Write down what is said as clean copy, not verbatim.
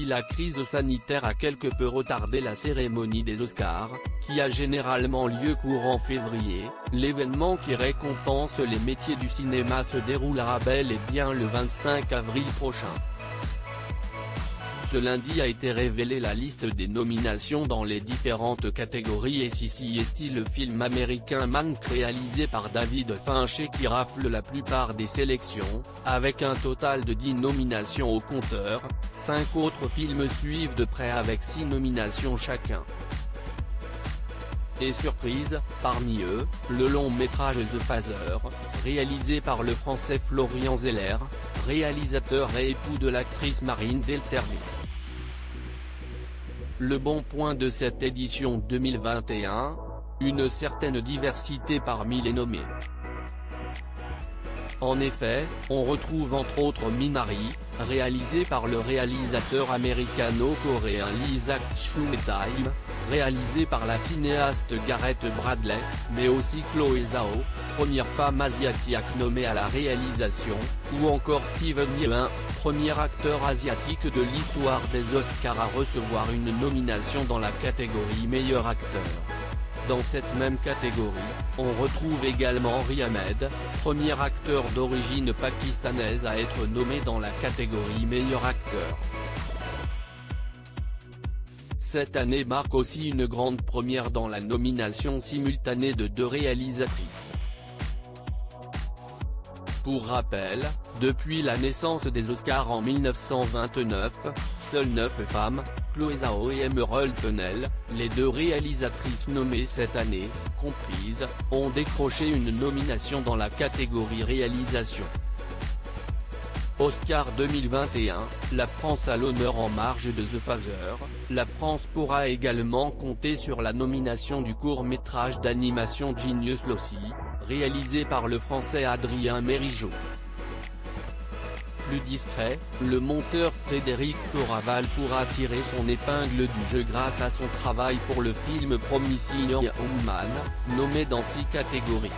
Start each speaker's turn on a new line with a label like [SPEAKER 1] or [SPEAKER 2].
[SPEAKER 1] si la crise sanitaire a quelque peu retardé la cérémonie des Oscars, qui a généralement lieu courant février, l'événement qui récompense les métiers du cinéma se déroulera bel et bien le 25 avril prochain. Ce lundi a été révélée la liste des nominations dans les différentes catégories et CCST, le film américain Mank réalisé par David Fincher qui rafle la plupart des sélections, avec un total de 10 nominations au compteur. 5 autres films suivent de près avec 6 nominations chacun. Et surprise, parmi eux, le long métrage The Phaser, réalisé par le français Florian Zeller, réalisateur et époux de l'actrice Marine Delterme. Le bon point de cette édition 2021, une certaine diversité parmi les nommés. En effet, on retrouve entre autres Minari, réalisé par le réalisateur américano-coréen Lee Isaac-Chung, réalisé par la cinéaste Gareth Bradley, mais aussi Chloé Zhao, première femme asiatique nommée à la réalisation, ou encore Steven Yeun, premier acteur asiatique de l'histoire des Oscars à recevoir une nomination dans la catégorie meilleur acteur. Dans cette même catégorie, on retrouve également Riz Ahmed, premier acteur d'origine pakistanaise à être nommé dans la catégorie meilleur acteur. Cette année marque aussi une grande première dans la nomination simultanée de 2 réalisatrices. Pour rappel, depuis la naissance des Oscars en 1929, seules 9 femmes, Chloé Zhao et Emerald Fennell, les 2 réalisatrices nommées cette année, comprises, ont décroché une nomination dans la catégorie réalisation. Oscar 2021, la France à l'honneur en marge de The Phaser. La France pourra également compter sur la nomination du court-métrage d'animation Genius Loci, réalisé par le français Adrien Mérigeau. Plus discret, le monteur Frédéric Coraval pourra tirer son épingle du jeu grâce à son travail pour le film Promising Young Man, nommé dans 6 catégories.